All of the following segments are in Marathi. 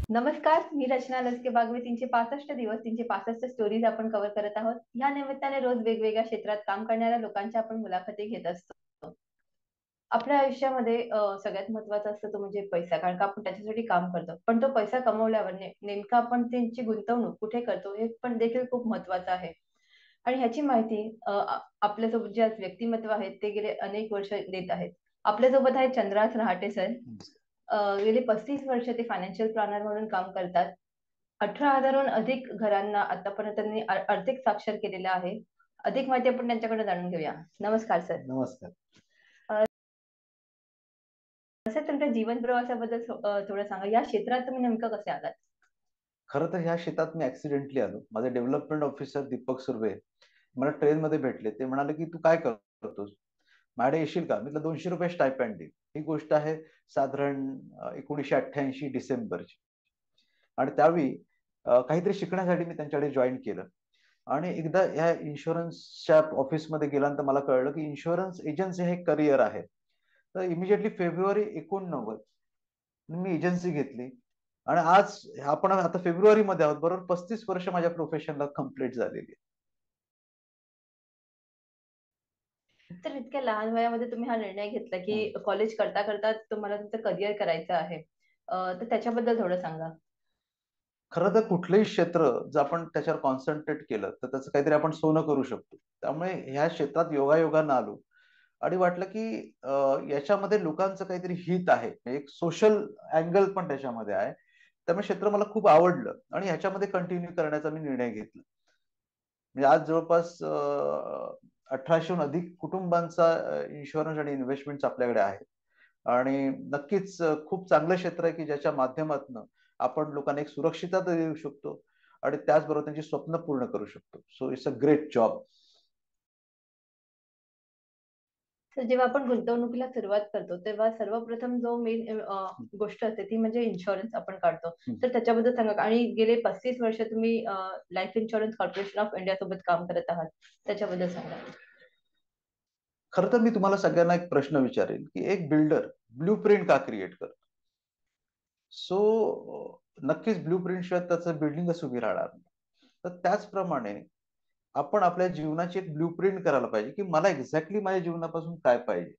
नमस्कार, मी रचना लसके बागवे. 365 दिवस, 365 स्टोरीज आपण कव्हर करत आहोत. या निमित्ताने रोज वेगवेगळ्या क्षेत्रात काम करणाऱ्या लोकांच्या आपण मुलाखती घेत असतो. आपल्या आयुष्यामध्ये सगळ्यात महत्त्वाचं असतं तो म्हणजे पैसा. कारण का आपण त्याच्यासाठी काम करतो. पण तो पैसा कमवल्यावर नेमकं आपण त्यांची गुंतवणूक कुठे करतो हे पण देखील खूप महत्त्वाचं आहे. आणि ह्याची माहिती आपल्यासोबत जे आज व्यक्तिमत्व आहेत ते गेले अनेक वर्ष देत आहेत. आपल्यासोबत आहेत चंद्रास रहाटे सर. गेली 35 वर्ष ते फायनान्शियल प्लॅनर म्हणून काम करतात. 18,000हून अधिक घरांना आतापर्यंत त्यांनी आर्थिक साक्षर केलेलं आहे. अधिक माहिती आपण त्यांच्याकडे जाणून घेऊया. नमस्कार सर. नमस्कार. सर, तुमच्या जीवन प्रवासाबद्दल थोडं सांगा. या क्षेत्रात तुम्ही नेमकं कसे आलात? खरं तर ह्या शेतात मी ऍक्सिडेंटली आलो. माझे डेव्हलपमेंट ऑफिसर दीपक सुर्वे मला ट्रेन मध्ये भेटले. ते म्हणाले की तू काय करतोस, माझ्याकडे येशील का? मी 200 रुपये स्टायपँड देईल. ही गोष्ट आहे साधारण 1988 डिसेंबरची. आणि त्यावेळी काहीतरी शिकण्यासाठी मी त्यांच्याकडे जॉईन केलं. आणि एकदा ह्या इन्शुरन्सच्या ऑफिसमध्ये गेल्यानंतर मला कळलं की इन्शुरन्स एजन्सी हे करिअर आहे. तर इमिजिएटली फेब्रुवारी 89 मी एजन्सी घेतली. आणि आज आपण आता फेब्रुवारी मध्ये आहोत, बरोबर 35 वर्ष माझ्या प्रोफेशनला कम्प्लीट झालेली. तर इतक्या लहान वयामध्ये तुम्ही हा निर्णय घेतला की कॉलेज करता करता तुम्हाला तुमचं करिअर करायचं आहे. तर त्याच्याबद्दल थोडं सांगा. खरं तर कुठलंही क्षेत्र जर आपण त्याच्यावर कॉन्सन्ट्रेट केलं तर त्याचं काहीतरी आपण सोनं करू शकतो. त्यामुळे ह्या क्षेत्रात योगायोगानं आलो आणि वाटलं की याच्यामध्ये लोकांचं काहीतरी हित आहे, एक सोशल अँगल पण त्याच्यामध्ये आहे. त्यामुळे क्षेत्र मला खूप आवडलं आणि ह्याच्यामध्ये कंटिन्यू करण्याचा मी निर्णय घेतला. म्हणजे आज जवळपास 1800हून अधिक कुटुंबांचा इन्शुरन्स आणि इन्व्हेस्टमेंट आपल्याकडे आहे. आणि नक्कीच खूप चांगलं क्षेत्र आहे की ज्याच्या माध्यमातून आपण लोकांना एक सुरक्षितता देऊ शकतो आणि त्याचबरोबर त्यांची स्वप्न पूर्ण करू शकतो. So it's a great job. तर जेव्हा आपण गुंतवणुकीला सुरुवात करतो तेव्हा सर्वप्रथम जो मेन गोष्ट असते ती म्हणजे इन्शुरन्स आपण काढतो. तर त्याच्याबद्दल सांगा. आणि गेले 35 वर्ष तुम्ही life insurance corporation of India सोबत काम करत आहात, त्याच्याबद्दल सांगा. खरं तर मी तुम्हाला सगळ्यांना एक प्रश्न विचारेल की एक बिल्डर ब्ल्यू प्रिंट का क्रिएट करतो? सो नक्कीच ब्ल्यू प्रिंट शिवाय त्याचं बिल्डिंगच उभी राहणार नाही. तर त्याचप्रमाणे आपण आपल्या जीवनाची एक ब्ल्यू प्रिंट करायला पाहिजे की मला एक्झॅक्टली माझ्या जीवनापासून काय पाहिजे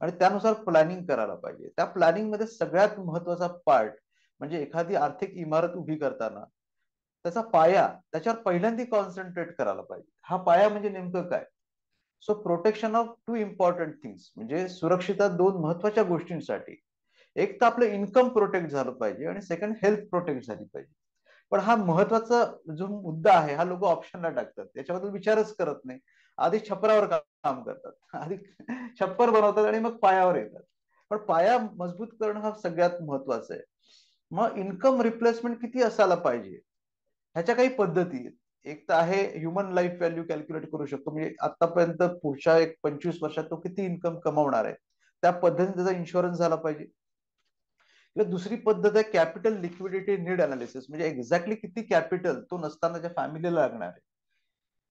आणि त्यानुसार प्लॅनिंग करायला पाहिजे. त्या प्लॅनिंग मध्ये सगळ्यात महत्वाचा पार्ट म्हणजे एखादी आर्थिक इमारत उभी करताना त्याचा पाया, त्याच्यावर पहिल्यांदा कॉन्सन्ट्रेट करायला पाहिजे. हा पाया म्हणजे नेमकं काय? So protection of two important things, म्हणजे सुरक्षितता दोन महत्वाच्या गोष्टींसाठी. एक तर आपलं इन्कम प्रोटेक्ट झालं पाहिजे आणि सेकंड हेल्थ प्रोटेक्ट झाली पाहिजे. पण हा महत्वाचा जो मुद्दा आहे हा लोक ऑप्शनला टाकतात, त्याच्याबद्दल विचारच करत नाही. आधी छपरावर काम करतात, आधी छप्पर बनवतात आणि मग पायावर येतात. पण पाया मजबूत करणं हा सगळ्यात महत्वाचं आहे. मग इन्कम रिप्लेसमेंट किती असायला पाहिजे ह्याच्या काही पद्धती आहेत. एक तर आहे ह्युमन लाईफ व्हॅल्यू कॅल्क्युलेट करू शकतो, म्हणजे आतापर्यंत पुढच्या एक 25 वर्षात तो किती इन्कम कमावणार आहे त्या पद्धतीने त्याचा इन्शुरन्स झाला पाहिजे. किंवा दुसरी पद्धत आहे कॅपिटल लिक्विडिटी नीड अनालिसिस, म्हणजे एक्झॅक्टली किती कॅपिटल तो नसतानाच्या फॅमिलीला लागणार आहे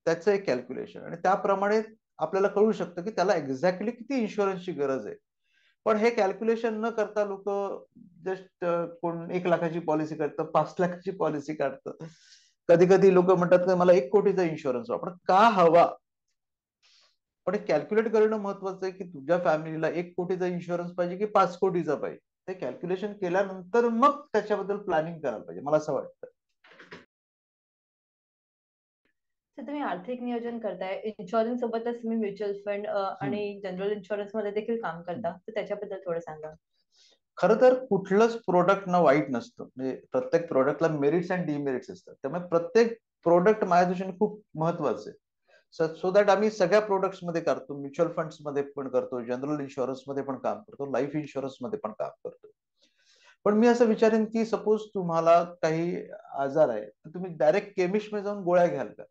त्याचं एक कॅल्क्युलेशन. आणि त्याप्रमाणे आपल्याला कळू शकतं की त्याला एक्झॅक्टली किती इन्शुरन्सची गरज आहे. पण हे कॅल्क्युलेशन न करता लोक जस्ट कोण 1 लाखाची पॉलिसी काढतं, 5 लाखाची पॉलिसी काढतं. कधी कधी लोक म्हणतात की मला 1 कोटीचा इन्शुरन्स हवा. पण का हवा? पण कॅल्क्युलेट करणं महत्वाचं आहे की तुझ्या फॅमिलीला 1 कोटीचा इन्शुरन्स पाहिजे की 5 कोटीचा पाहिजे. ते कॅल्क्युलेशन केल्यानंतर मग त्याच्याबद्दल प्लॅनिंग करायला पाहिजे, मला असं वाटतं. तर तुम्ही आर्थिक नियोजन करताय, इन्शुरन्स सोबतच तुम्ही म्युच्युअल फंड आणि जनरल इन्शुरन्स मध्ये देखील काम करता, तर त्याच्याबद्दल थोडं सांगा. खरं तर कुठलंच प्रोडक्ट ना वाईट नसतं, म्हणजे प्रत्येक प्रोडक्टला मेरिट्स अँड डिमेरिट्स असतात. त्यामुळे प्रत्येक प्रोडक्ट माझ्या दृष्टीने खूप महत्वाचं आहे. सो दॅट आम्ही सगळ्या प्रोडक्ट्स मध्ये करतो, म्युच्युअल फंड्स मध्ये पण करतो, जनरल इन्शुरन्स मध्ये पण काम करतो, लाईफ इन्शुरन्स मध्ये पण काम करतो. पण मी असं विचारेन की सपोज तुम्हाला काही आजार आहे तर तुम्ही डायरेक्ट केमिस्ट मध्ये जाऊन गोळ्या घ्याल का?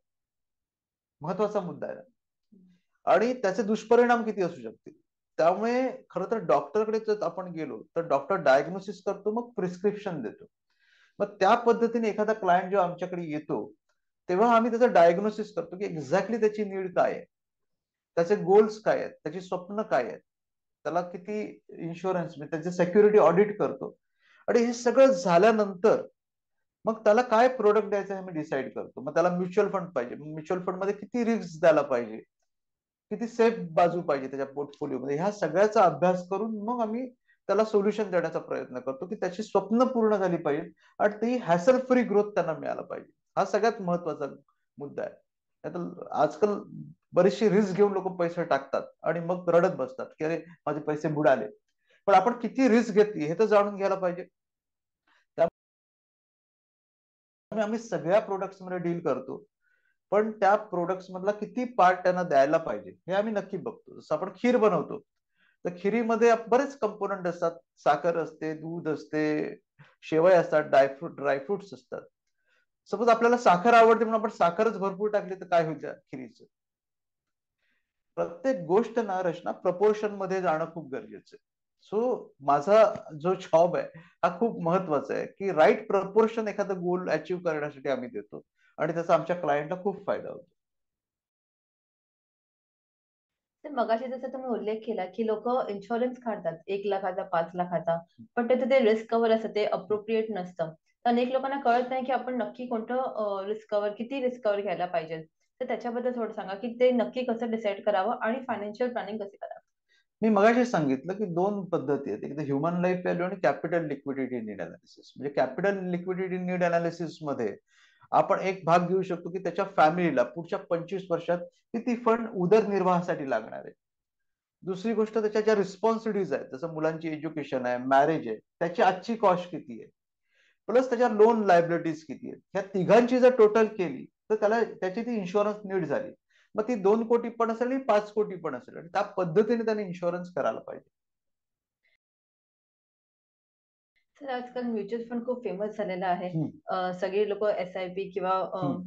महत्वाचा मुद्दा आहे. आणि त्याचे दुष्परिणाम किती असू शकतील. त्यामुळे खरं तर डॉक्टरकडे जर आपण गेलो तर डॉक्टर डायग्नोसिस करतो, मग प्रिस्क्रिप्शन देतो. मग त्या पद्धतीने एखादा क्लायंट जेव्हा आमच्याकडे येतो तेव्हा आम्ही त्याचं डायग्नोसिस करतो की एक्झॅक्टली त्याची नीड काय आहे, त्याचे गोल्स काय आहेत, त्याची स्वप्न काय आहेत, त्याला किती इन्शुरन्स, त्याचे सेक्युरिटी ऑडिट करतो. आणि हे सगळं झाल्यानंतर मग त्याला काय प्रोडक्ट द्यायचं हे मी डिसाईड करतो. मग त्याला म्युच्युअल फंड पाहिजे, म्युच्युअल फंड मध्ये किती रिस्क द्यायला पाहिजे, किती सेफ बाजू पाहिजे त्याच्या पोर्टफोलिओमध्ये, ह्या सगळ्याचा अभ्यास करून मग आम्ही त्याला सोल्युशन देण्याचा प्रयत्न करतो की त्याची स्वप्न पूर्ण झाली पाहिजे आणि ती हॅसल फ्री ग्रोथ त्यांना मिळाला पाहिजे. हा सगळ्यात महत्वाचा मुद्दा आहे. आजकाल बरीचशी रिस्क घेऊन लोक पैसे टाकतात आणि मग रडत बसतात की अरे माझे पैसे बुडाले. पण आपण किती रिस्क घेतली हे तर जाणून घ्यायला पाहिजे. त्यामुळे आम्ही सगळ्या प्रोडक्ट्स मध्ये डील करतो, पण त्या प्रोडक्ट्स मधला किती पार्ट त्यांना द्यायला पाहिजे हे आम्ही नक्की बघतो. जसं आपण खीर बनवतो तर खिरीमध्ये बरेच कंपोनंट असतात. साखर असते, दूध असते, शेवय असतात, ड्रायफ्रुट्स असतात. सपोज आपल्याला साखर आवडते म्हणून आपण साखरच भरपूर टाकली तर काय होईल त्या खिरीचं? प्रत्येक गोष्ट ना रचना प्रपोर्शन मध्ये जाणं खूप गरजेचं आहे. सो माझा जो जॉब आहे हा खूप महत्वाचा आहे की राईट प्रपोर्शन एखादा गोल अचीव्ह करण्यासाठी आम्ही देतो आणि त्याचा आमच्या क्लायंटला खूप फायदा होतो. तर मगाशी जसं तुम्ही उल्लेख केला की लोक इन्शुरन्स काढतात 1 लाखाचा 5 लाखाचा, पण त्याचं ते रिस्क कव्हर असतं ते अप्रोप्रिएट नसतं. तर अनेक लोकांना कळत नाही की आपण नक्की कोणतं रिस्क कव्हर, किती रिस्क कव्हर घ्यायला पाहिजे. तर त्याच्याबद्दल थोडं सांगा की ते नक्की कसं डिसाईड करावं आणि फायनान्शियल प्लॅनिंग कशी करावं. मी मगाशी सांगितलं की दोन पद्धती आहेत, एक ह्युमन लाईफ व्हॅल्यू आणि कॅपिटल लिक्विडिटी नीड अनालिसिस. म्हणजे कॅपिटल लिक्विडिटी नीड अनालिसिस मध्ये आपण एक भाग घेऊ शकतो की त्याच्या फॅमिलीला पुढच्या 25 वर्षात किती फंड उदरनिर्वाहासाठी लागणार आहे. दुसरी गोष्ट त्याच्या ज्या रिस्पॉन्सिबिलिटीज आहेत, जसं मुलांची एज्युकेशन आहे, मॅरेज आहे, त्याची आजची कॉस्ट किती आहे, प्लस त्याच्या लोन लायबिलिटीज किती आहेत, ह्या तिघांची जर टोटल केली तर त्याला त्याची ती इन्शुरन्स नीड झाली. मग ती 2 कोटी पण असेल आणि 5 कोटी पण असेल आणि त्या पद्धतीने त्याने इन्शुरन्स करायला पाहिजे. तर आजकाल म्युच्युअल फंड खूप फेमस झालेला आहे. हम्म, सगळे लोक एसआयपी किंवा हम्म.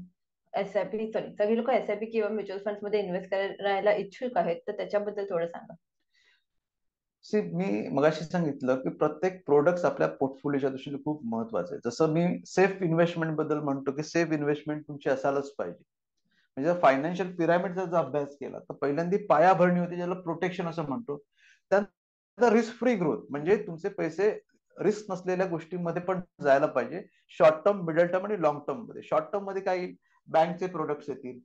एसआयपी सॉरी सगळे लोक एसआयपी किंवा म्युच्युअल फंड मध्ये इन्व्हेस्ट करायला इच्छुक आहेत. तर त्याच्याबद्दल थोडं सांगा. सी मी मगाशी सांगितलं की प्रत्येक प्रोडक्ट आपल्या पोर्टफोलिओच्या दृष्टीने खूप महत्वाचं आहे. जसं मी सेफ इन्व्हेस्टमेंट बद्दल म्हणतो की सेफ इन्व्हेस्टमेंट तुमची असायलाच पाहिजे. म्हणजे फायनान्शियल पिरामिडचा जर अभ्यास केला तर पहिल्यांदा पायाभरणी होती ज्याला प्रोटेक्शन असं म्हणतो. त्यानंतर रिस्क फ्री ग्रोथ म्हणजे तुमचे पैसे रिस्क नसलेल्या गोष्टींमध्ये पण जायला पाहिजे. शॉर्ट टर्म, मिडल टर्म आणि लॉंग टर्म मध्ये. शॉर्ट टर्म मध्ये काही बँकचे प्रोडक्ट्स येतील,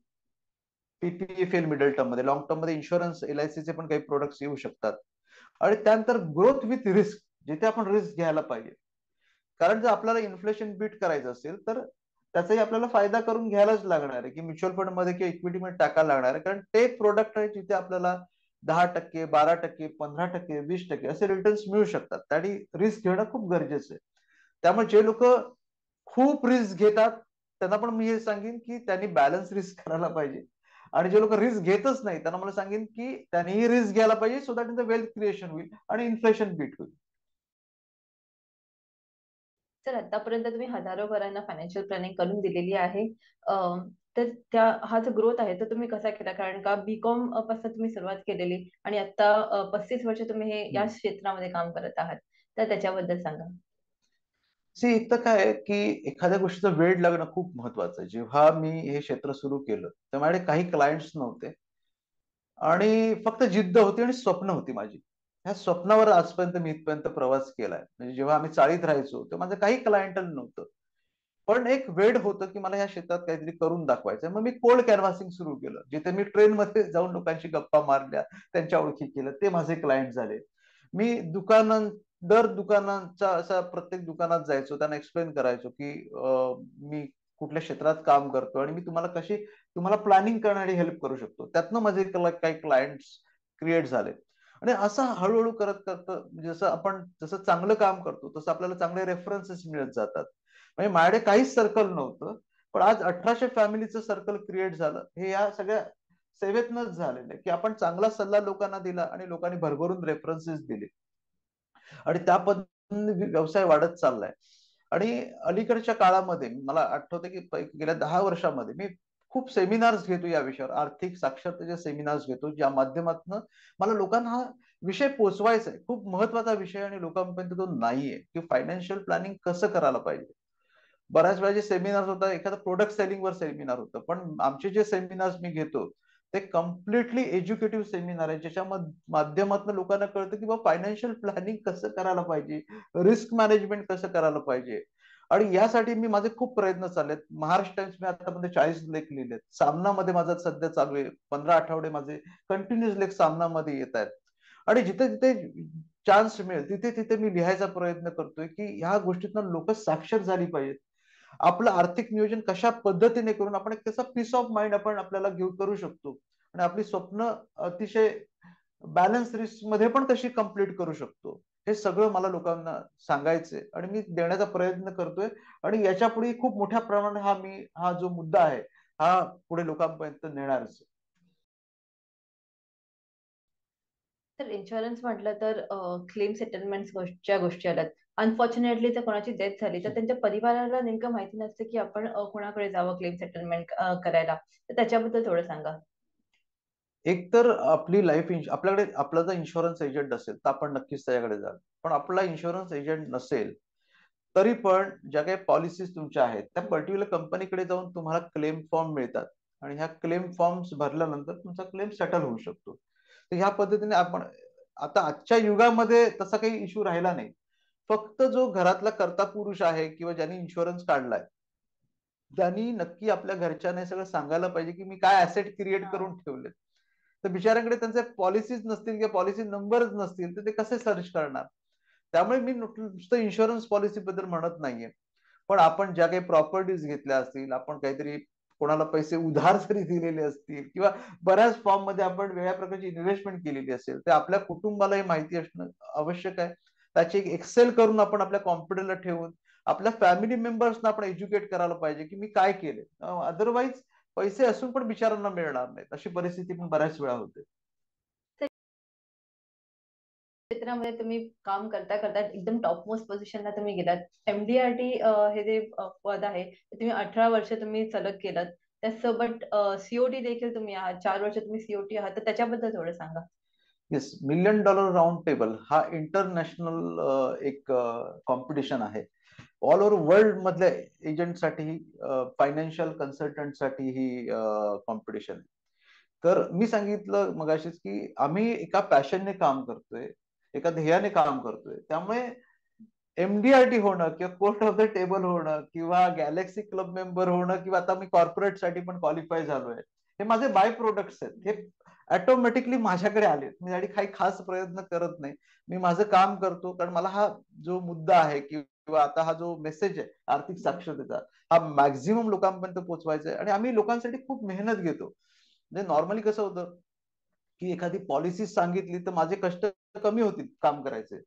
पीपीएफ मिडल टर्म मध्ये, लॉंग टर्म मध्ये इन्शुरन्स एलआयसीचे पण काही प्रोडक्ट्स येऊ शकतात. आणि त्यानंतर ग्रोथ विथ रिस्क, जिथे आपण रिस्क घ्यायला पाहिजे. कारण जर आपल्याला इन्फ्लेशन बीट करायचं असेल तर त्याचाही आपल्याला फायदा करून घ्यायलाच लागणार आहे की म्युच्युअल फंड मध्ये किंवा इक्विटी मध्ये टाकायला लागणार आहे. कारण ते एक प्रोडक्ट आहे जिथे आपल्याला 10%, 12%, 15%, 20% असे रिटर्न्स मिळू शकतात आणि रिस्क घेणं खूप गरजेचं आहे. त्यामुळे जे लोक खूप रिस्क घेतात त्यांना पण मी हे सांगेन की त्यांनी बॅलन्स रिस्क करायला पाहिजे. आणि जे लोक रिस्क घेतच नाही त्यांना मला सांगेन की त्यांनीही रिस्क घ्यायला पाहिजे, सो दॅट वेल्थ क्रिएशन होईल आणि इन्फ्लेशन बीट होईल. तर आतापर्यंत तुम्ही हजारो घरांना फायनान्शियल प्लॅनिंग करून दिलेली आहे. तर त्या हा जो ग्रोथ आहे तो तुम्ही कसा केला? कारण का बीकॉम पासून तुम्ही सुरुवात केलेली आणि आता 35 वर्ष तुम्ही हे या क्षेत्रामध्ये काम करत आहात. तर त्याच्याबद्दल सांगा. सी एक तर काय आहे की एखाद्या गोष्टीचा वेळ लागणं खूप महत्वाचं आहे. जेव्हा मी हे क्षेत्र सुरू केलं तेव्हा माझ्याकडे काही क्लायंट्स नव्हते आणि फक्त जिद्द होती आणि स्वप्न होती माझी. ह्या स्वप्नावर आजपर्यंत मी इथपर्यंत प्रवास केलाय. म्हणजे जेव्हा आम्ही चाळीत राहायचो तेव्हा माझं काही क्लायंटल नव्हतं, पण एक वेळ होतं की मला ह्या क्षेत्रात काहीतरी करून दाखवायचं. मग मी कोल्ड कॅनव्हासिंग सुरू केलं, जिथे मी ट्रेनमध्ये जाऊन लोकांशी गप्पा मारल्या, त्यांच्या ओळखी केलं, ते माझे क्लायंट झाले. मी दर दुकानांचा असा प्रत्येक दुकानात जायचो, त्यांना एक्सप्लेन करायचो की मी कुठल्या क्षेत्रात काम करतो आणि मी तुम्हाला प्लॅनिंग करण्यासाठी हेल्प करू शकतो. त्यातनं माझे काही क्लायंट्स क्रिएट झाले. आणि असं हळूहळू करत करत जसं चांगलं काम करतो तसं आपल्याला चांगले रेफरन्सेस मिळत जातात. म्हणजे माझ्याकडे काहीच सर्कल नव्हतं, पण आज 1800 फॅमिलीचं सर्कल क्रिएट झालं. हे या सगळ्या सेवेतनच झालेलं आहे की आपण चांगला सल्ला लोकांना दिला आणि लोकांनी भरभरून रेफरन्सेस दिले आणि त्या पद्धतीने व्यवसाय वाढत चाललाय. आणि अलीकडच्या काळामध्ये मला आठवतं की गेल्या 10 वर्षामध्ये मी खूप सेमिनार्स घेतो या विषयावर, आर्थिक साक्षरतेचे सेमिनार्स घेतो, ज्या माध्यमातून मला लोकांना हा विषय पोचवायचा आहे. खूप महत्वाचा विषय आणि लोकांपर्यंत तो नाहीये की फायनान्शियल प्लॅनिंग कसं करायला पाहिजे. बऱ्याच वेळा जे सेमिनार होता एखादा प्रोडक्ट सेलिंग वर सेमिनार होतं, पण आमचे जे सेमिनार्स मी घेतो ते कम्प्लिटली एज्युकेटिव्ह सेमिनार आहे, ज्याच्या माध्यमातून लोकांना कळतं की बाबा फायनान्शियल प्लॅनिंग कसं करायला पाहिजे, रिस्क मॅनेजमेंट कसं करायला पाहिजे आणि यासाठी मी माझे खूप प्रयत्न चाललेत. महाराष्ट्र टाइम्स मी आतापर्यंत 40 लेख लिहिलेत. सामनामध्ये माझा सध्या चालू आहे. 15 आठवडे माझे कंटिन्युअस लेख सामनामध्ये येत आहेत. आणि जिथे जिथे चान्स मिळेल तिथे तिथे मी लिहायचा प्रयत्न करतोय की ह्या गोष्टीतनं लोक साक्षर झाली पाहिजेत. आपलं आर्थिक नियोजन कशा पद्धतीने करून आपण एक त्याचा पीस ऑफ माइंड आपण आपल्याला घेऊ करू शकतो आणि आपली स्वप्न अतिशय बॅलन्स रिस्क मध्ये पण कशी कंप्लीट करू शकतो, हे सगळं मला लोकांना सांगायचंय आणि मी देण्याचा प्रयत्न करतोय. आणि याच्या पुढे खूप मोठ्या प्रमाणात हा जो मुद्दा आहे हा पुढे लोकांपर्यंत नेणारच. तर इन्शुरन्स म्हटलं तर क्लेम सेटलमेंटच्या गोष्टी आल्यात. अनफॉर्च्युनेटली जर कोणाची डेथ झाली तर त्यांच्या परिवाराला नेमकं माहिती नसतं की आपण कोणाकडे जावं क्लेम सेटलमेंट करायला. तर त्याच्याबद्दल थोडं सांगा. एक तर आपली आपल्याकडे आपला जर इन्शुरन्स एजंट असेल तर आपण नक्कीच त्याच्याकडे जाल. पण आपला इन्शुरन्स एजंट नसेल तरी पण ज्या काही पॉलिसीज तुमच्या आहेत त्या पर्टिक्युलर कंपनीकडे जाऊन तुम्हाला क्लेम फॉर्म मिळतात आणि ह्या क्लेम फॉर्म्स भरल्यानंतर तुमचा क्लेम सेटल होऊ शकतो. तर ह्या पद्धतीने आपण आता आजच्या युगामध्ये तसा काही इश्यू राहिला नाही. फक्त जो घरातला कर्ता पुरुष आहे किंवा ज्यांनी इन्शुरन्स काढलाय त्यांनी नक्की आपल्या घरच्यांना सगळं सांगायला पाहिजे की मी काय ऍसेट क्रिएट करून ठेवले. तर बिचाऱ्यांकडे त्यांचे पॉलिसीज नसतील किंवा पॉलिसी नंबरच नसतील तर ते कसे सर्च करणार. त्यामुळे मी नुसतं इन्शुरन्स पॉलिसी बद्दल म्हणत नाहीये. पण आपण ज्या काही प्रॉपर्टीज घेतल्या असतील, आपण काहीतरी कोणाला पैसे उधार जरी दिलेले असतील किंवा बऱ्याच फॉर्म मध्ये आपण वेगळ्या प्रकारची इन्व्हेस्टमेंट केलेली असेल ते आपल्या कुटुंबालाही माहिती असणं आवश्यक आहे. त्याची एक एक्सेल करून आपण आपल्या कॉम्प्युटरला ठेवून आपल्या फॅमिली मेंबर्सना आपण एज्युकेट करायला पाहिजे की मी काय केले. अदरवाईज पैसे असून पण बिचारांना मिळणार नाहीत अशी परिस्थिती पण बऱ्याच वेळा होते. क्षेत्रामध्ये तुम्ही काम करता करता एकदम टॉप मोस्ट पोझिशनला तुम्ही गेलात. एमडीआरटी हे जे पद आहे ते तुम्ही 18 वर्ष तुम्ही सलग केलं. त्यासोबत सीओटी देखील तुम्ही आहात. 4 वर्ष तुम्ही सीओटी आहात. तर त्याच्याबद्दल थोडं सांगा. येस, $1 मिलियन राऊंड टेबल हा इंटरनॅशनल एक कॉम्पिटिशन आहे. ऑल ओव्हर वर्ल्ड मधल्या एजंटसाठी फायनान्शियल कन्सल्टंटसाठी ही कॉम्पिटिशन आहे. तर मी सांगितलं मगाशीच की आम्ही एका पॅशनने काम करतोय, एका ध्येयाने काम करतोय. त्यामुळे एमडीआरटी होणं किंवा कोर्ट ऑफ द टेबल होणं किंवा गॅलेक्सी क्लब मेंबर होणं किंवा आता मी कॉर्पोरेट साठी पण क्वालिफाय झालोय, हे माझे बाय प्रोडक्ट्स आहेत. हे ऑटोमॅटिकली माझ्याकडे आले. मी यासाठी काही खास प्रयत्न करत नाही. मी माझं काम करतो कारण मला हा जो मुद्दा आहे किंवा आता हा जो मेसेज आहे आर्थिक साक्षरतेचा हा मॅक्झिमम लोकांपर्यंत पोहोचवायचा आहे आणि आम्ही लोकांसाठी खूप मेहनत घेतो. म्हणजे नॉर्मली कसं होतं की एखादी पॉलिसी सांगितली तर माझे कष्ट कमी होतील काम करायचे,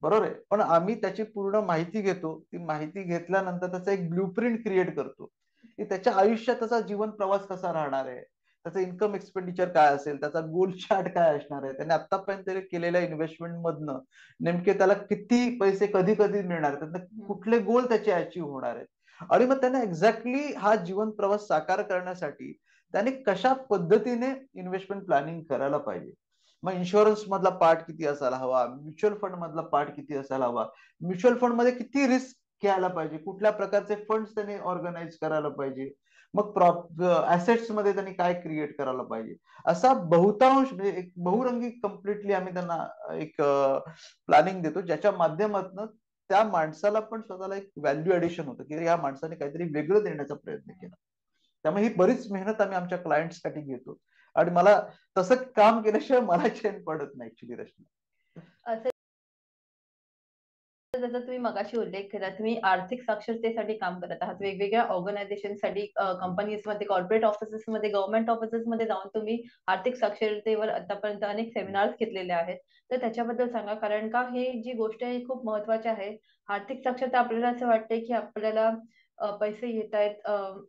बरोबर आहे. पण आम्ही त्याची पूर्ण माहिती घेतो. ती माहिती घेतल्यानंतर त्याचा एक ब्ल्यूप्रिंट क्रिएट करतो की त्याच्या आयुष्यात त्याचा जीवन प्रवास कसा राहणार आहे, त्याचं इन्कम एक्सपेंडिचर काय असेल, त्याचा गोल चार्ट काय असणार आहे, त्याने आतापर्यंत केलेल्या इन्व्हेस्टमेंट मधनं नेमके त्याला किती पैसे कधी कधी मिळणार, त्यातनं कुठले गोल त्याचे अचीव्ह होणार आहेत आणि मग त्यांना एक्झॅक्टली हा जीवन प्रवास साकार करण्यासाठी त्याने कशा पद्धतीने इन्व्हेस्टमेंट प्लॅनिंग करायला पाहिजे. मग इन्शुरन्स मधला पार्ट किती असायला हवा, म्युच्युअल फंड मधला पार्ट किती असायला हवा, म्युच्युअल फंड मध्ये किती रिस्क घ्यायला पाहिजे, कुठल्या प्रकारचे फंड्स त्यांनी ऑर्गनाईज करायला पाहिजे, मग ऍसेट्स मध्ये त्यांनी काय क्रिएट करायला पाहिजे. असा बहुतांश म्हणजे एक बहुरंगी कम्प्लिटली आम्ही त्यांना एक प्लॅनिंग देतो ज्याच्या माध्यमातून त्या माणसाला पण स्वतःला एक व्हॅल्यू ऍडिशन होतं की या माणसाने काहीतरी वेगळं देण्याचा प्रयत्न केला. त्यामुळे ही बरीच मेहनत आम्ही आमच्या क्लायंटसाठी घेतो आणि मला तसं काम केल्याशिवाय मला चैन पडत नाही ऍक्च्युली रचना. असं जसं तुम्ही मगाशी उल्लेख केला, तुम्ही आर्थिक साक्षरतेसाठी काम करत आहात. वेगवेगळ्या ऑर्गनायझेशनसाठी, कंपनीजमध्ये, कॉर्पोरेट ऑफिसेसमध्ये, गव्हर्नमेंट ऑफिसेसमध्ये जाऊन तुम्ही आर्थिक साक्षरतेवर आतापर्यंत अनेक सेमिनार्स घेतलेले आहेत. तर त्याच्याबद्दल सांगा. कारण का हे जी गोष्ट आहे ही खूप महत्वाची आहे. आर्थिक साक्षरता आपल्याला असं वाटतंय की आपल्याला पैसे येत आहेत,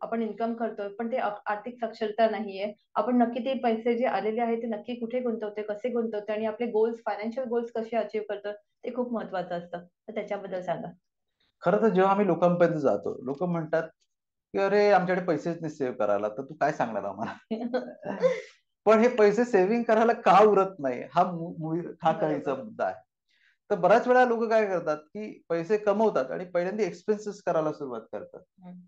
आपण इन्कम करतोय, पण ते आर्थिक साक्षरता नाहीये. आपण नक्की ते पैसे जे आलेले आहेत ते नक्की कुठे गुंतवतोय, कसे गुंतवतोय आणि आपले गोल्स, फायनान्शियल गोल्स कसे अचीव्ह करतोय ते खूप महत्वाचं असतं. तर त्याच्याबद्दल सांगा. खरं तर जेव्हा आम्ही लोकांपर्यंत जातो लोक म्हणतात की अरे आमच्याकडे पैसेच नाही सेव्ह करायला, तर तू काय सांगणार आम्हाला. पण हे पैसे सेव्हिंग करायला का उरत नाही हा कळीचा बरोबर. मुद्दा आहे. तर बऱ्याच वेळा लोक काय करतात की पैसे कमवतात आणि पहिल्यांदा एक्सपेन्सेस करायला सुरुवात करतात, हम्म.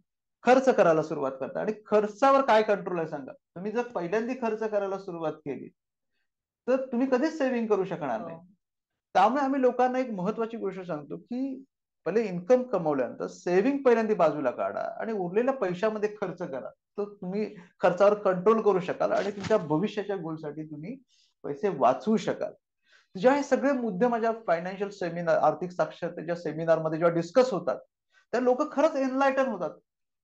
खर्च करायला सुरुवात करतात. आणि खर्चावर काय कंट्रोल आहे सांगा. तुम्ही जर पहिल्यांदा खर्च करायला सुरुवात केली तर तुम्ही कधीच सेव्हिंग करू शकणार हो. नाही. त्यामुळे आम्ही लोकांना एक महत्वाची गोष्ट सांगतो की पहिले इन्कम कमवल्यानंतर सेव्हिंग पहिल्यांदा बाजूला काढा आणि उरलेल्या पैशामध्ये खर्च करा. तर तुम्ही खर्चावर कंट्रोल करू शकाल आणि तुमच्या भविष्याच्या गोलसाठी तुम्ही पैसे वाचवू शकाल. जेव्हा हे सगळे मुद्दे माझ्या फायनान्शियल सेमिनार, आर्थिक साक्षरतेच्या सेमिनारमध्ये जेव्हा डिस्कस होतात, त्या लोक खरंच एनलायटन होतात.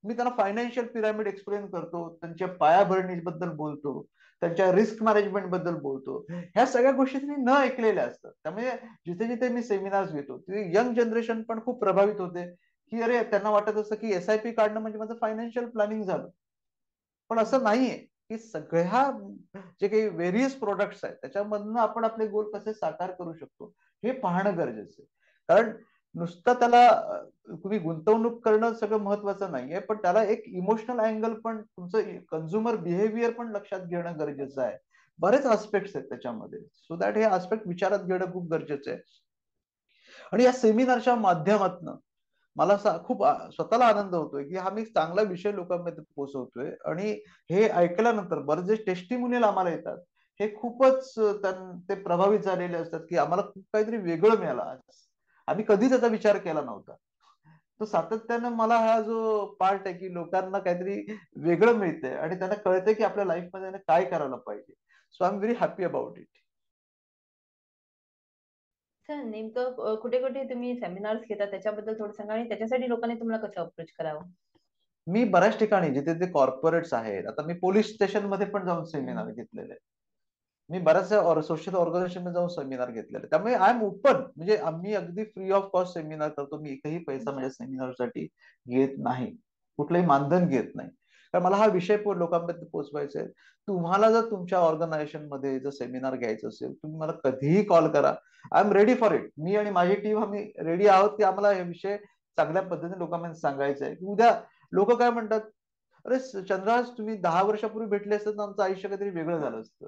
मी त्यांना फायनान्शियल पिरामिड एक्सप्लेन करतो, त्यांच्या पायाभरणीबद्दल बोलतो, त्यांच्या रिस्क मॅनेजमेंट बद्दल बोलतो. ह्या सगळ्या गोष्टी त्यांनी न ऐकलेल्या असतात. त्यामुळे जिथे जिथे मी सेमिनार्स घेतो तिथे यंग जनरेशन पण खूप प्रभावित होते, की अरे त्यांना वाटत असतं की SIP काढणं म्हणजे माझं फायनान्शियल प्लॅनिंग झालं. पण असं नाहीये. की सगळ्या जे काही व्हेरियस प्रोडक्ट्स आहेत त्याच्यामधनं आपण आपले गोल कसे साकार करू शकतो हे पाहणं गरजेचं आहे. कारण नुसतं त्याला तुम्ही गुंतवणूक करणं सगळं महत्वाचं नाहीये, पण त्याला एक इमोशनल अँगल पण तुमचं कंझ्युमर बिहेवियर पण लक्षात घेणं गरजेचं आहे. बरेच आस्पेक्ट्स आहेत त्याच्यामध्ये, सो दॅट हे आस्पेक्ट विचारात घेणं खूप गरजेचं आहे. आणि या सेमिनारच्या माध्यमातून मला खूप स्वतःला आनंद होतोय की हा मी चांगला विषय लोकांमध्ये पोहोचवतोय. आणि हे ऐकल्यानंतर बरेच जे टेस्टिमोनियल आम्हाला येतात हे खूपच ते प्रभावित झालेले असतात की आम्हाला खूप काहीतरी वेगळं मिळालं आज, आम्ही कधीच त्याचा विचार केला नव्हता. तो सातत्यानं मला हा जो पार्ट आहे की लोकांना काहीतरी वेगळं मिळतंय आणि त्यांना कळतंय की आपल्या लाईफमध्ये काय करायला पाहिजे. So I am very happy about it. Sir नेमकं कुठे कुठे तुम्ही सेमिनार्स घेता त्याच्याबद्दल थोडं सांगा आणि त्याच्यासाठी लोकांनी तुम्हाला कसं अप्रोच करावं? मी बऱ्याच ठिकाणी जिथे ते कॉर्पोरेट्स आहेत, आता मी पोलीस स्टेशन मध्ये पण जाऊन सेमिनार घेतलेले. मी बऱ्याचशा सोशल ऑर्गनायझेशन मध्ये जाऊन सेमिनार घेतलेले. त्यामुळे आय एम ओपन, म्हणजे आम्ही अगदी फ्री ऑफ कॉस्ट सेमिनार करतो. मी एकही पैसा माझ्या सेमिनारसाठी घेत नाही, कुठलंही मानधन घेत नाही. कारण मला हा विषय लोकांपर्यंत पोहोचवायचा आहे. तुम्हाला जर तुमच्या ऑर्गनायझेशन मध्ये जर सेमिनार घ्यायचं असेल तुम्ही मला कधीही कॉल करा. I am ready for it. मी आणि माझी टीम आम्ही रेडी आहोत की आम्हाला हे विषय चांगल्या पद्धतीने लोकांमध्ये सांगायचा आहे. उद्या लोक काय म्हणतात, अरे चंद्रहास तुम्ही 10 वर्षापूर्वी भेटले असतं तर आमचं आयुष्य काहीतरी वेगळं झालं असतं.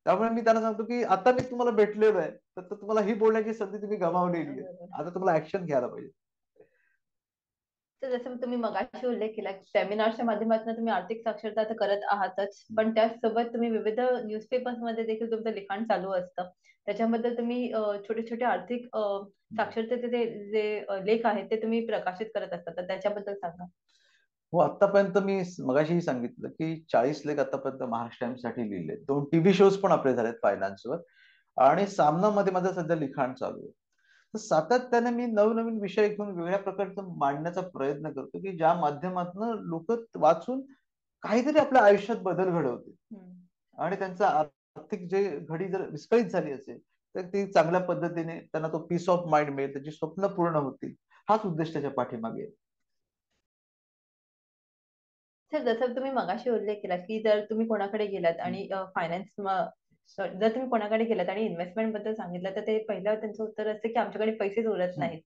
त्यामुळे मी त्यांना सांगतो की आता मी तुम्हाला भेटलेलो आहे तर तुम्हाला ही बोलण्याची संधी तुम्ही गमावलेली आहे. बरोबर. आता तुम्हाला ऍक्शन घ्यायला पाहिजे. तर जसं तुम्ही मगाशी उल्लेख केला सेमिनारच्या माध्यमातून तुम्ही आर्थिक साक्षरता तर करत आहातच, पण त्याचसोबत तुम्ही विविध न्यूजपेपर्स मध्ये देखील तुमचं लिखाण चालू असतं. त्याच्याबद्दल तुम्ही छोटे छोटे आर्थिक साक्षरतेचे जे लेख आहेत ते तुम्ही प्रकाशित करत असता, तर त्याच्याबद्दल सांगा. हो, आतापर्यंत मी मगाशीही सांगितलं की 40 लेख आतापर्यंत महाराष्ट्र टाइम्ससाठी लिहिले. 2 टीव्ही शोज पण आपले झालेत फायनान्सवर. आणि सामनामध्ये माझं सध्या लिखाण चालू आहे. तर सातत्याने मी नवनवीन विषय घेऊन वेगळ्या प्रकारचं मांडण्याचा प्रयत्न करतो की ज्या माध्यमातून लोक वाचून काहीतरी आपल्या आयुष्यात बदल घडवतील आणि त्यांचा आर्थिक जे घडी जर विस्कळीत झाली असेल तर ती चांगल्या पद्धतीने त्यांना तो पीस ऑफ माइंड मिळेल, त्याची स्वप्न पूर्ण होतील. हाच उद्देश त्याच्या पाठीमागे आहे. सर जसं तुम्ही मगाशी उल्लेख केला की जर तुम्ही कोणाकडे गेलात आणि फायनान्स जर तुम्ही कोणाकडे गेलात आणि इन्व्हेस्टमेंट बद्दल सांगितलं तर ते पहिलं त्यांचं उत्तर असतं की आमच्याकडे पैसेच उरत नाहीत.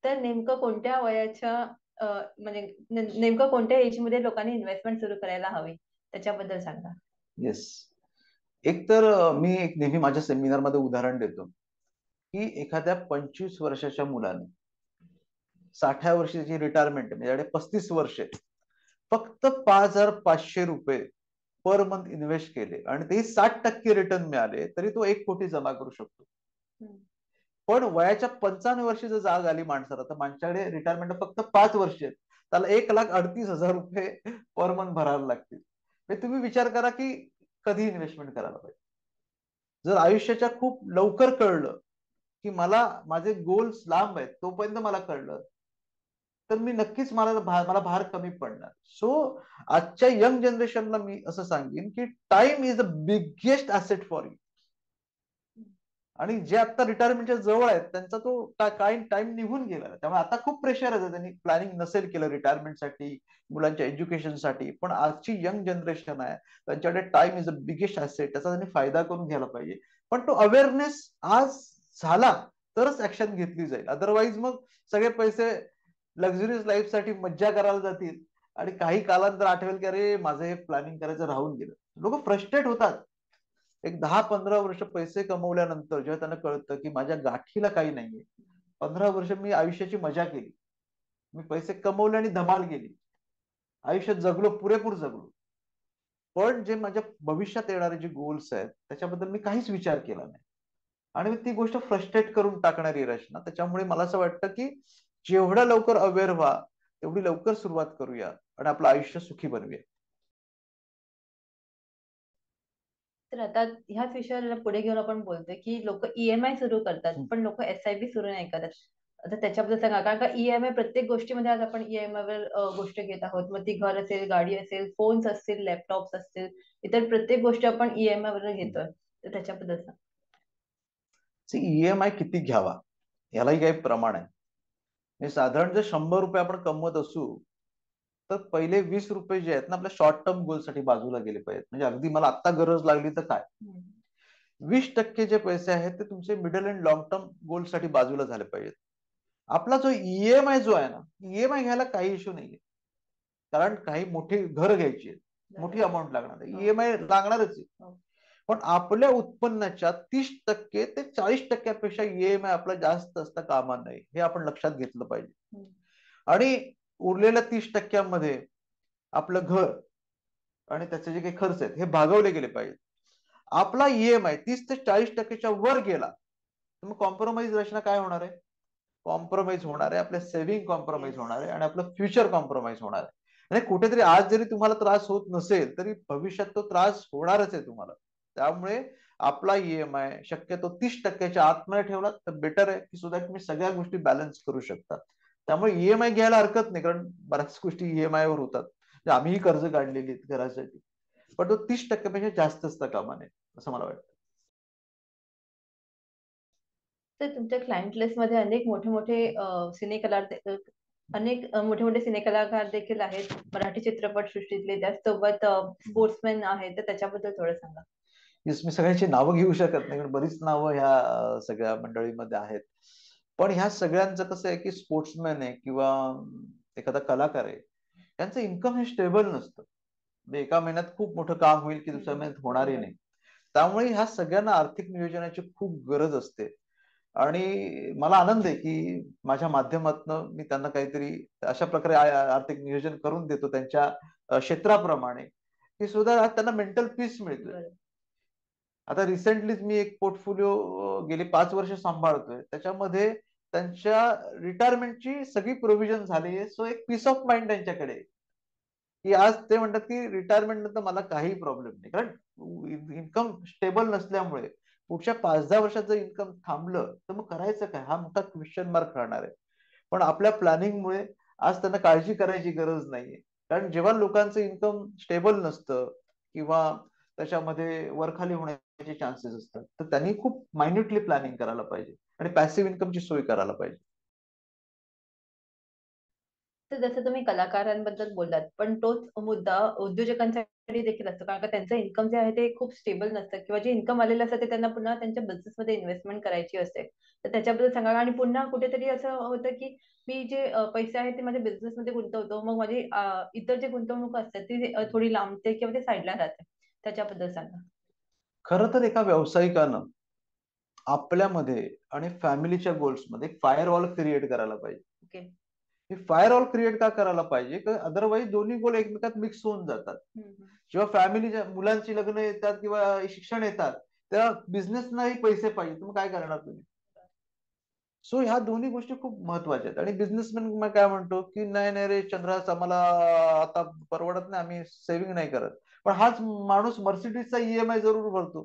तर नेमकं कोणत्या वयाच्या म्हणजे नेमकं कोणत्या एज मध्ये लोकांनी इन्व्हेस्टमेंट सुरू करायला हवी त्याच्याबद्दल सांगा. येस. एक तर मी एक नेहमी माझ्या सेमिनारमध्ये उदाहरण देतो की एखाद्या 25 वर्षाच्या मुलाने 60व्या वर्षाची रिटायरमेंट म्हणजे 35 वर्ष फक्त ₹5,500 पर मंथ इन्व्हेस्ट केले आणि ते 60% रिटर्न मिळाले तरी तो 1 कोटी जमा करू शकतो. पण वयाच्या 55 वर्षी जर जाग आली माणसाला तर माणसाकडे रिटायरमेंट फक्त 5 वर्ष आहेत, त्याला ₹1,38,000 पर मंथ भरायला लागतील. तुम्ही विचार करा की कधी इन्व्हेस्टमेंट करायला पाहिजे. जर आयुष्याच्या खूप लवकर कळलं की मला माझे गोल्स लांब आहेत तोपर्यंत मला कळलं तर मी नक्कीच मला भार कमी पडणार. सो आजच्या यंग जनरेशनला मी असं सांगेन की time is the biggest asset for you. आणि जे आता रिटायरमेंटच्या जवळ आहेत त्यांचा तो काही टाइम निघून गेला, त्यामुळे आता खूप प्रेशर आहे. त्यांनी प्लॅनिंग नसेल केलं रिटायरमेंटसाठी, मुलांच्या एज्युकेशनसाठी, पण आजची यंग जनरेशन आहे त्यांच्याकडे time is a biggest asset, त्याचा त्यांनी फायदा करून घ्यायला पाहिजे. पण तो अवेअरनेस आज झाला तरच ऍक्शन घेतली जाईल. अदरवाईज मग सगळे पैसे लक्झुरियस लाईफसाठी मज्जा करायला जातील आणि काही कालांतर आठवेल की अरे माझं हे प्लॅनिंग करायचं राहून गेलं. लोक फ्रस्ट्रेट होतात. एक 10-15 वर्ष पैसे कमवल्यानंतर जेव्हा त्यांना कळतं की माझ्या गाठीला काही नाहीये, 15 वर्ष मी आयुष्याची मजा केली, मी पैसे कमवले आणि धमाल केली, आयुष्यात जगलो, पुरेपूर जगलो, पण जे माझ्या भविष्यात येणारे जे गोल्स आहेत त्याच्याबद्दल मी काहीच विचार केला नाही. आणि ती गोष्ट फ्रस्ट्रेट करून टाकणारी रचना. त्याच्यामुळे मला असं वाटतं की जेवढ्या लवकर अवेअर व्हा तेवढी लवकर सुरुवात करूया आणि आपलं आयुष्य सुखी बनवूया. तर आता ह्याच विषयाला पुढे घेऊन आपण बोलतोय की लोक ईएमआय सुरू करतात, पण लोक एसआयपी सुरू नाही करत. आता त्याच्याबद्दल सांगा, कारण का ईएमआय प्रत्येक गोष्टीमध्ये आज आपण ईएमआय वर गोष्ट घेत आहोत. मग ती घर असेल, गाडी असेल, फोन्स असतील, लॅपटॉप्स असतील, इतर प्रत्येक गोष्टी आपण ईएमआय वर घेतोय. तर त्याच्याबद्दल सांगा. ईएमआय किती घ्यावा यालाही काही प्रमाण आहे. म्हणजे साधारण जर 100 रुपये आपण कमवत असू तर पहिले 20 रुपये जे आहेत ना आपल्या शॉर्ट टर्म गोलसाठी बाजूला गेले पाहिजेत. म्हणजे अगदी मला आत्ता गरज लागली तर काय, 20% जे पैसे आहेत ते तुमचे मिडल अँड लॉंग टर्म गोलसाठी बाजूला झाले पाहिजेत. आपला जो ईएमआय जो आहे ना, ईएमआय घ्यायला काही इश्यू नाहीये. कारण काही मोठी घर घ्यायची आहे, मोठी अमाऊंट लागणार आहे, ईएमआय लागणारच आहे. पण आपल्या उत्पन्नाच्या 30% ते 40%पेक्षा ईएमआय आपला जास्त असता कामा नये, हे आपण लक्षात घेतलं पाहिजे. आणि उरलेल्या 30%मध्ये आपलं घर आणि त्याचे जे काही खर्च आहेत हे भागवले गेले पाहिजेत. आपला ईएमआय 30 ते 40%च्या वर गेला तर मग कॉम्प्रोमाइज रचना काय होणार आहे? कॉम्प्रोमाइज होणार आहे, आपल्या सेव्हिंग कॉम्प्रोमाइज होणार आहे आणि आपलं फ्युचर कॉम्प्रोमाइज होणार आहे. आणि कुठेतरी आज जरी तुम्हाला त्रास होत नसेल तरी भविष्यात तो त्रास होणारच आहे तुम्हाला. त्यामुळे आपला ईएमआय शक्यतो 30%च्या आतमध्ये ठेवला तर बेटर आहे की सुद्धा तुम्ही सगळ्या गोष्टी बॅलन्स करू शकता. त्यामुळे ईएमआय घ्यायला हरकत नाही, कारण बऱ्याच गोष्टी ईएमआय वर होतात. आम्हीही कर्ज काढलेली आहेत घरासाठी, पण तो 30%पेक्षा जास्त असता कामा नये असं मला वाटतं. तर तुमच्या क्लायंट लिस्ट मध्ये अनेक मोठे मोठे मोठे मोठे सिनेकलाकार देखील आहेत, मराठी चित्रपट सृष्टीतले. त्याचसोबत स्पोर्ट्समॅन आहेत, तर त्याच्याबद्दल थोडं सांगा. मी सगळ्यांची नावं घेऊ शकत नाही, कारण बरीच नावं ह्या सगळ्या मंडळीमध्ये आहेत. पण ह्या सगळ्यांचं कसं आहे की स्पोर्ट्समॅन आहे किंवा एखादा कलाकार आहे, त्यांचं इन्कम हे स्टेबल नसतं. म्हणजे एका महिन्यात खूप मोठं काम होईल की दुसऱ्या महिन्यात होणारही नाही. त्यामुळे ह्या सगळ्यांना आर्थिक नियोजनाची खूप गरज असते. आणि मला आनंद आहे की माझ्या माध्यमातून मी त्यांना काहीतरी अशा प्रकारे आर्थिक नियोजन करून देतो त्यांच्या क्षेत्राप्रमाणे, की सुद्धा त्यांना मेंटल पीस मिळते. आता रिसेंटलीच मी एक पोर्टफोलिओ गेली 5 वर्ष सांभाळतोय, त्याच्यामध्ये त्यांच्या रिटायरमेंटची सगळी प्रोव्हिजन झाली आहे. सो एक पीस ऑफ माइंड त्यांच्याकडे, की आज ते म्हणतात की रिटायरमेंट नंतर मला काही प्रॉब्लेम नाही, कारण इन्कम स्टेबल नसल्यामुळे पुढच्या 5-10 वर्षात जर इन्कम थांबलं तर मग करायचं काय, हा मोठा क्वेश्चन मार्क राहणार आहे. पण आपल्या प्लॅनिंगमुळे आज त्यांना काळजी करायची गरज नाहीये. कारण जेव्हा लोकांचं इन्कम स्टेबल नसतं किंवा त्याच्यामध्ये वरखाली होण्याचे चान्सेस असतात, तर त्यांनी खूप मायन्युटली प्लॅनिंग करायला पाहिजे आणि पॅसिव्ह इन्कमची सोय करायला पाहिजे. तर जसं तुम्ही कलाकारांबद्दल बोललात, पण तोच मुद्दा उद्योजकांसाठी देखील असतो, कारण का त्यांचं इन्कम जे आहे ते खूप स्टेबल नसतं, किंवा जे इन्कम आलेलं असतं ते त्यांना पुन्हा त्यांच्या बिझनेसमध्ये इन्व्हेस्टमेंट करायची असते. तर त्याच्याबद्दल सांगा. आणि पुन्हा कुठेतरी असं होतं की मी जे पैसे आहेत ते माझ्या बिझनेसमध्ये गुंतवतो, मग माझी इतर जे गुंतवणूक असतात ती थोडी लांबते किंवा ते साईडला राहते. त्याच्याबद्दल सांगा. खरं तर एका व्यावसायिकानं आपल्यामध्ये आणि फॅमिलीच्या गोल्समध्ये फायर वॉल क्रिएट करायला पाहिजे. ओके. हे फायर वॉल क्रिएट का करायला पाहिजे, तर अदरवाईज दोन्ही गोल एकमेकात मिक्स होऊन जातात. जेव्हा फॅमिलीच्या मुलांची लग्न येतात किंवा शिक्षण येतात तेव्हा बिझनेसनाही पैसे पाहिजे, मग काय करणार तुम्ही? सो ह्या दोन्ही गोष्टी खूप महत्वाच्या आहेत. आणि बिझनेसमॅन काय म्हणतो की नाही नाही रे चंद्रास, आम्हाला आता परवडत नाही, आम्ही सेव्हिंग नाही करत. पण हाच माणूस मर्सिडीजचा ईएमआय जरूर भरतो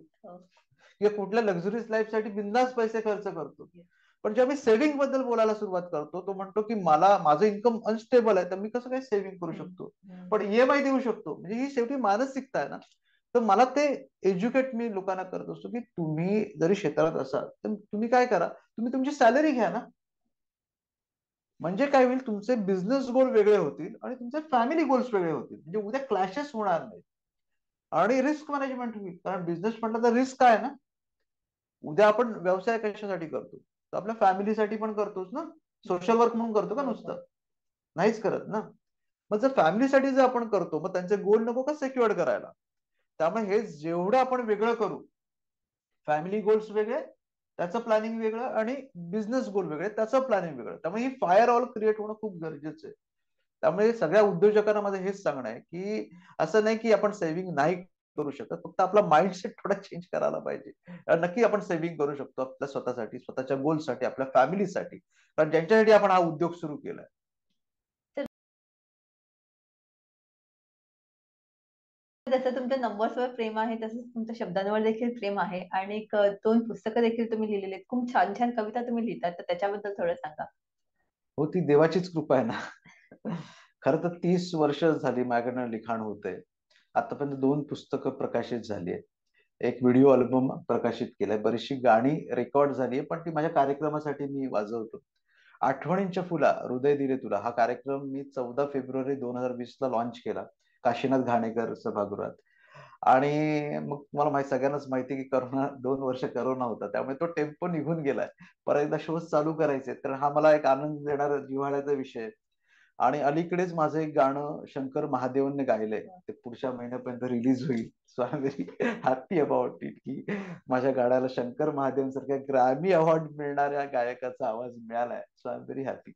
किंवा कुठल्या लक्झरीज लाईफ साठी बिंदास पैसे खर्च करतो. पण जेव्हा मी सेव्हिंग बद्दल बोलायला सुरुवात करतो तो म्हणतो की मला माझं इन्कम अनस्टेबल आहे, तर मी कसं काय सेव्हिंग करू शकतो, पण ईएमआय देऊ शकतो. म्हणजे ही शेवटी मानसिकता आहे ना. तर मला ते एज्युकेट मी लोकांना करत असतो की तुम्ही जरी क्षेत्रात असाल तर तुम्ही काय करा, तुम्ही तुमची सॅलरी घ्या ना. म्हणजे काय होईल, तुमचे बिझनेस गोल वेगळे होतील आणि तुमचे फॅमिली गोल्स वेगळे होतील. म्हणजे उद्या क्लॅशेस होणार नाही आणि रिस्क मॅनेजमेंट होईल. कारण बिझनेस म्हटलं तर रिस्क आहे ना. उद्या आपण व्यवसाय कशासाठी करतो, तर आपल्या फॅमिलीसाठी पण करतोच ना. सोशल वर्क म्हणून करतो का नुसतं? नाहीच करत ना. मग जर फॅमिलीसाठी जर आपण करतो मग त्यांचे गोल नको का सेक्युअर्ड करायला. त्यामुळे हे जेवढं आपण वेगळं करू, फॅमिली गोल्स वेगळे त्याचं प्लॅनिंग वेगळं आणि बिझनेस गोल वेगळे त्याचं प्लॅनिंग वेगळं. त्यामुळे ही फायर ऑल क्रिएट होणं खूप गरजेचं आहे. त्यामुळे सगळ्या उद्योजकांना माझं हेच सांगणं आहे की असं नाही की आपण सेव्हिंग नाही करू शकत, फक्त आपला माइंडसेट थोडा चेंज करायला पाहिजे. नक्की आपण सेव्हिंग करू शकतो आपल्या स्वतःसाठी, स्वतःच्या गोलसाठी, आपल्या फॅमिलीसाठी, कारण ज्यांच्यासाठी आपण हा उद्योग सुरू केलाय. जसं तुमच्या नंबर्सवर प्रेम आहे तसंच तुमच्या शब्दांवर देखील प्रेम आहे आणि 2 पुस्तकं देखील तुम्ही लिहिलेली आहेत. खूप छान छान कविता तुम्ही लिहितात, तर त्याच्याबद्दल थोडं सांगा. हो, ती देवाचीच कृपा आहे ना. खरं तर 30 वर्ष झाली माझ्याकडनं लिखाण होतंय. आतापर्यंत 2 पुस्तकं प्रकाशित झाली आहेत. एक व्हिडिओ अल्बम प्रकाशित केलाय. बरीचशी गाणी रेकॉर्ड झाली आहे, पण ती माझ्या कार्यक्रमासाठी मी वाजवतो. आठवणींच्या फुला, हृदय दिले तुला हा कार्यक्रम मी 14 फेब्रुवारी 2020 ला लॉन्च केला काशीनाथ घाणेकर सभागृहात. आणि मग तुम्हाला सगळ्यांनाच माहिती आहे की करोना 2 वर्ष करोना होता, त्यामुळे तो टेम्पो निघून गेलाय. परत एकदा शोज चालू करायचे, तर हा मला एक आनंद देणारा जिव्हाळ्याचा विषय आहे. आणि अलीकडेच माझं एक गाणं शंकर महादेवनने गायलंय, ते पुढच्या महिन्यापर्यंत रिलीज होईल. So I am very happy about it की माझ्या गाण्याला शंकर महादेवन सारख्या ग्रॅमी अवॉर्ड मिळणाऱ्या गायकाचा आवाज मिळालाय. So I am very happy.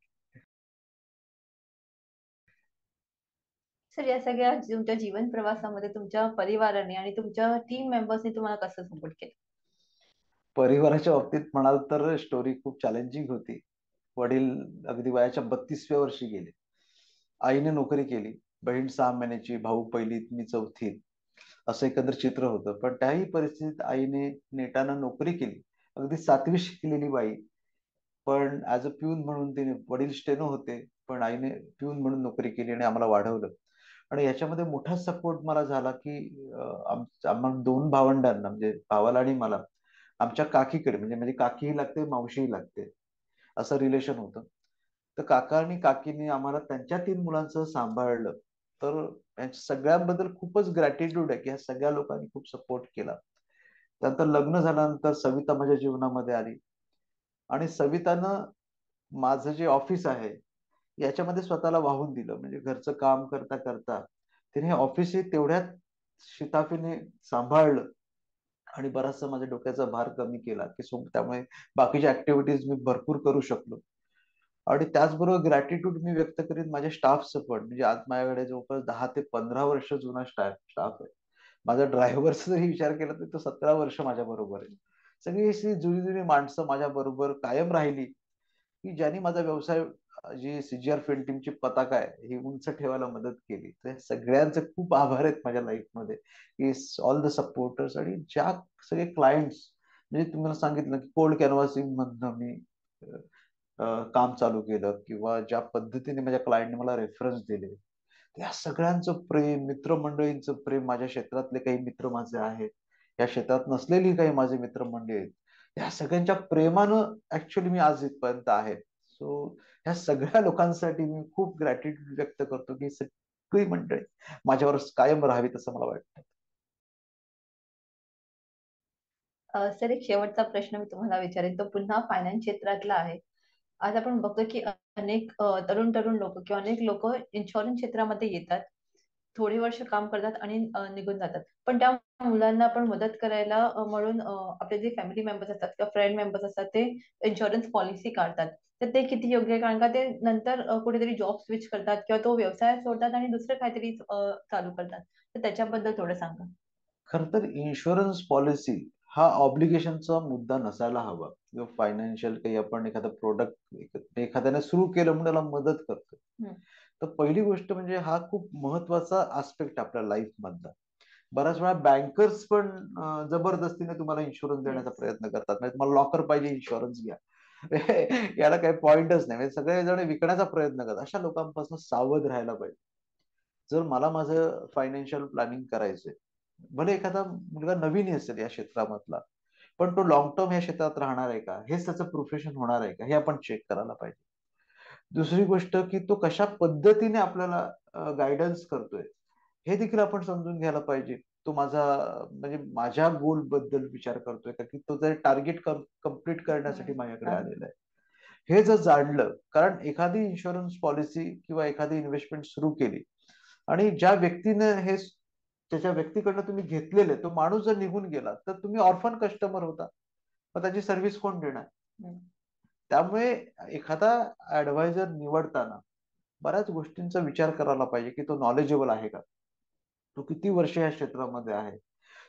Sir, या सगळ्या तुमच्या जीवन प्रवासामध्ये तुमच्या परिवाराने आणि तुमच्या टीम मेंबर्सने तुम्हाला कसं सपोर्ट केलं? परिवाराच्या बाबतीत म्हणाल तर स्टोरी खूप चॅलेंजिंग होती. वडील अगदी वयाच्या 32व्या वर्षी गेले. आईने नोकरी केली. बहीण 6 महिन्याची, भाऊ पहिलीत, मी चौथीत, असं एकंदर चित्र होतं. पण त्याही परिस्थितीत आईने नेटानं नोकरी केली. अगदी 7वी शिकलेली बाई, पण ऍज अ प्यून म्हणून तिने, वडील स्टेनो होते, पण आईने प्यून म्हणून नोकरी केली आणि आम्हाला वाढवलं. आणि याच्यामध्ये मोठा सपोर्ट मला झाला की आम्हाला 2 भावंडांना, म्हणजे भावाला आणि मला, आमच्या काकीकडे, म्हणजे म्हणजे काकीही लागते मावशीही लागते, असं रिलेशन होतं. तर काका आणि काकीने आम्हाला त्यांच्या 3 मुलांसह सांभाळलं. तर यांच्या सगळ्यांबद्दल खूपच ग्रॅटिट्यूड आहे की ह्या सगळ्या लोकांनी खूप सपोर्ट केला. त्यानंतर लग्न झाल्यानंतर सविता माझ्या जीवनामध्ये आली आणि सवितानं माझं जे ऑफिस आहे याच्यामध्ये स्वतःला वाहून दिलं. म्हणजे घरचं काम करता करता तिने ऑफिसही तेवढ्याच शिताफीने सांभाळलं आणि बराचसा माझ्या डोक्याचा भार कमी केला की त्यामुळे बाकीच्या ऍक्टिव्हिटीज मी भरपूर करू शकलो. आणि त्याचबरोबर ग्रॅटिट्यूड मी व्यक्त करीन माझ्या स्टाफचं पण. म्हणजे आज माझ्याकडे जवळपास 10 ते 15 वर्ष जुना स्टाफ आहे. माझा ड्रायव्हरचा जरी विचार केला तर तो 17 वर्ष माझ्या बरोबर आहे. सगळी अशी जुनी जुनी माणसं माझ्या बरोबर कायम राहिली की ज्यांनी माझा व्यवसाय, जी सीजीआर फिल्म टीमची पताका आहे ही उंच ठेवायला मदत केली. तर सगळ्यांचे खूप आभार आहेत माझ्या लाईफमध्ये की ऑल द सपोर्टर्स. आणि ज्या सगळे क्लायंट्स, म्हणजे तुम्हाला सांगितलं की कोल्ड कॅनव्हासिंग मधनं मी काम चालू केलं, किंवा ज्या पद्धतीने माझ्या क्लायंटने मला रेफरन्स दिले, त्या सगळ्यांचं प्रेम, मित्रमंडळींचं प्रेम, माझ्या क्षेत्रातले काही मित्र माझे आहेत, या क्षेत्रात नसलेली काही माझे मित्रमंडळी आहेत, या सगळ्यांच्या प्रेमानं ऍक्च्युली मी आज इथपर्यंत आहे. सो ह्या सगळ्या लोकांसाठी मी खूप ग्रॅटिट्यूड व्यक्त करतो की सगळी मंडळी माझ्यावर कायम राहावीत असं मला वाटतं. सर, एक शेवटचा प्रश्न मी तुम्हाला विचारेन, तो पुन्हा फायनान्स क्षेत्रातला आहे. आज आपण बघतो की अनेक तरुण तरुण लोक किंवा अनेक लोक इन्शुरन्स क्षेत्रामध्ये येतात, थोडी वर्ष काम करतात आणि निघून जातात. पण त्या मुलांना आपण मदत करायला म्हणून आपले जे फॅमिली मेंबर्स असतात किंवा फ्रेंड मेंबर्स असतात ते इन्शुरन्स पॉलिसी काढतात. तर ते किती योग्य आहे? कारण का ते नंतर कुठेतरी जॉब स्विच करतात किंवा तो व्यवसाय सोडतात आणि दुसरं काहीतरी चालू करतात. तर त्याच्याबद्दल थोडं सांगा. खर तर इन्शुरन्स पॉलिसी हा ऑब्लिगेशनचा मुद्दा नसायला हवा. किंवा फायनान्शियल काही आपण एखादा प्रोडक्ट एखाद्याने सुरू केलं म्हणून त्याला मदत करतो, हम्म. तर पहिली गोष्ट म्हणजे हा खूप महत्वाचा आस्पेक्ट आपल्या लाईफ मधला. बऱ्याच वेळा बँकर्स पण जबरदस्तीने तुम्हाला इन्शुरन्स देण्याचा येस. प्रयत्न करतात. म्हणजे तुम्हाला लॉकर पाहिजे, इन्शुरन्स घ्या. याला काही पॉइंटच नाही. म्हणजे सगळे जण विकण्याचा प्रयत्न करतात. अशा लोकांपासून सावध राहायला पाहिजे. जर मला माझं फायनान्शियल प्लॅनिंग करायचंय, भले एखादा मुलगा नवीन असेल या क्षेत्रामधला, पण तो लॉंग टर्म या क्षेत्रात राहणार आहे का, हेच त्याचं प्रोफेशन होणार आहे का, हे आपण चेक करायला पाहिजे. दुसरी गोष्ट की तो कशा पद्धतीने आपल्याला गायडन्स करतोय हे देखील आपण समजून घ्यायला पाहिजे. तो माझा, म्हणजे माझ्या गोल बद्दल विचार करतोय का, की तो जर टार्गेट कम्प्लीट करण्यासाठी माझ्याकडे आलेला आहे, हे जर जाणलं. कारण एखादी इन्शुरन्स पॉलिसी किंवा एखादी इन्व्हेस्टमेंट सुरू केली आणि ज्या व्यक्तीने हे, त्याच्या व्यक्तीकडनं तुम्ही घेतलेले, तो माणूस जर निघून गेला तर तुम्ही ऑर्फन कस्टमर होता, मग त्याची सर्व्हिस कोण देणार? त्यामुळे एखादा ऍडवायझर निवडताना बऱ्याच गोष्टींचा विचार करायला पाहिजे की तो नॉलेजेबल आहे का, तो किती वर्ष या क्षेत्रामध्ये आहे,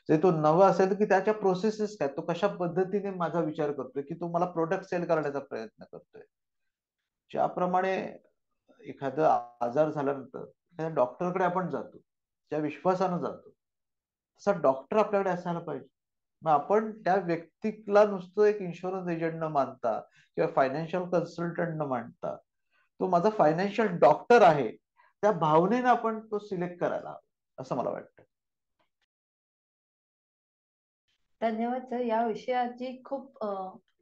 जर तो नवा असेल तर की त्याच्या प्रोसेसेस काय, तो कशा पद्धतीने माझा विचार करतोय, की तो मला प्रोडक्ट सेल करण्याचा प्रयत्न करतोय. ज्याप्रमाणे एखादा आजार झाल्यानंतर एखाद्या डॉक्टरकडे आपण जातो, ज्या विश्वासानं जातो, तसा डॉक्टर आपल्याकडे असायला पाहिजे. मग आपण त्या व्यक्तीला नुसतं एक इन्शुरन्स एजंट न मानता किंवा फायनान्शियल कन्सल्टंट न मानता तो माझा फायनान्शियल डॉक्टर आहे, त्या भावनेनं आपण तो सिलेक्ट करायला हवा, असं मला वाटतं. धन्यवाद सर, या विषयाची खूप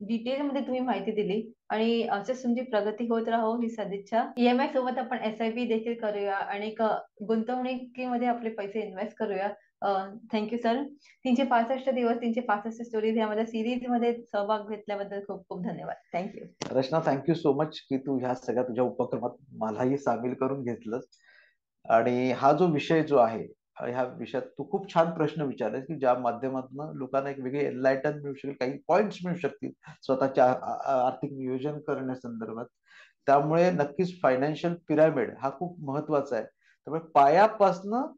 डिटेल मध्ये तुम्ही माहिती दिली आणि असेच तुमची प्रगती होत राहो ही सदिच्छा. EMI सोबत आपण SIP देखील करूया आणि एक गुंतवणुकीमध्ये आपले पैसे इन्व्हेस्ट करूया. Thank you sir. 365 दिवस 365 स्टोरीज यामध्ये सिरीज मध्ये सहभाग घेतल्याबद्दल खूप खूप धन्यवाद. थँक्यू. रचना, थँक्यू सो मच की तू ह्या सगळ्या तुझ्या उपक्रमात मलाही सामील करून घेतलंस. आणि हा जो विषय जो आहे, ह्या विषयात तू खूप छान प्रश्न विचारले की ज्या माध्यमातून लोकांना एक वेगळी एनलायटन मिळू शकेल, काही पॉइंट्स मिळू शकतील स्वतःच्या आर्थिक नियोजन करण्यासंदर्भात. त्यामुळे नक्कीच फायनान्शियल पिरामिड हा खूप महत्वाचा आहे. त्यामुळे पायापासनं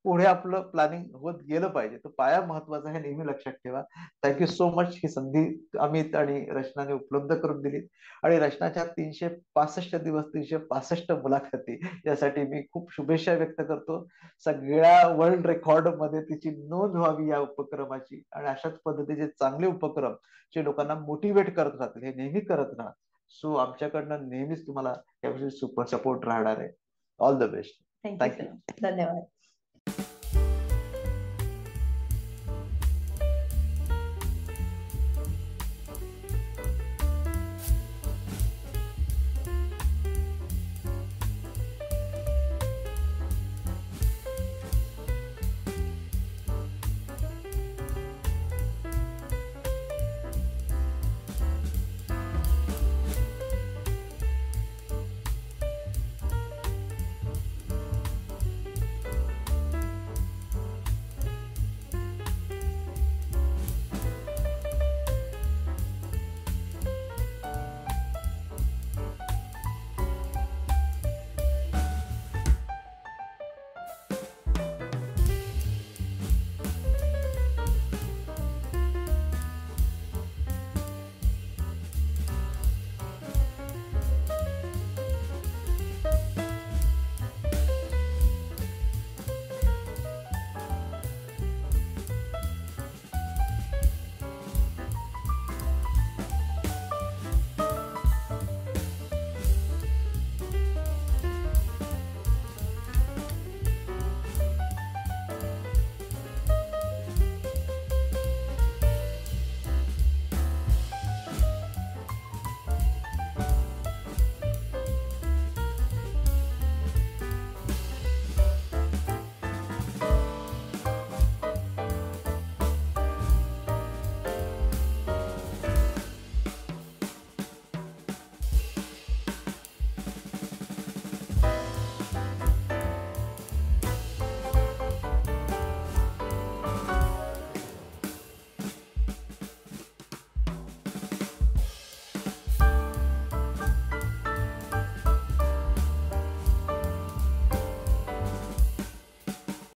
पुढे आपलं प्लॅनिंग होत गेलं पाहिजे. तो पाया महत्वाचा आहे, नेहमी लक्षात ठेवा. Thank you so much. ही संधी अमित आणि रचनाने उपलब्ध करून दिली. आणि रचनाच्या 365 दिवस 365 मुलाखती यासाठी मी खूप शुभेच्छा व्यक्त करतो. सगळ्या वर्ल्ड रेकॉर्ड मध्ये तिची नोंद व्हावी या उपक्रमाची, आणि अशाच पद्धतीचे चांगले उपक्रम जे लोकांना मोटिवेट करत राहतील हे नेहमी करत राहा. सो आमच्याकडनं नेहमीच तुम्हाला याविषयी सुपर सपोर्ट राहणार आहे. All the best. Thank you thank you. Sir. धन्यवाद.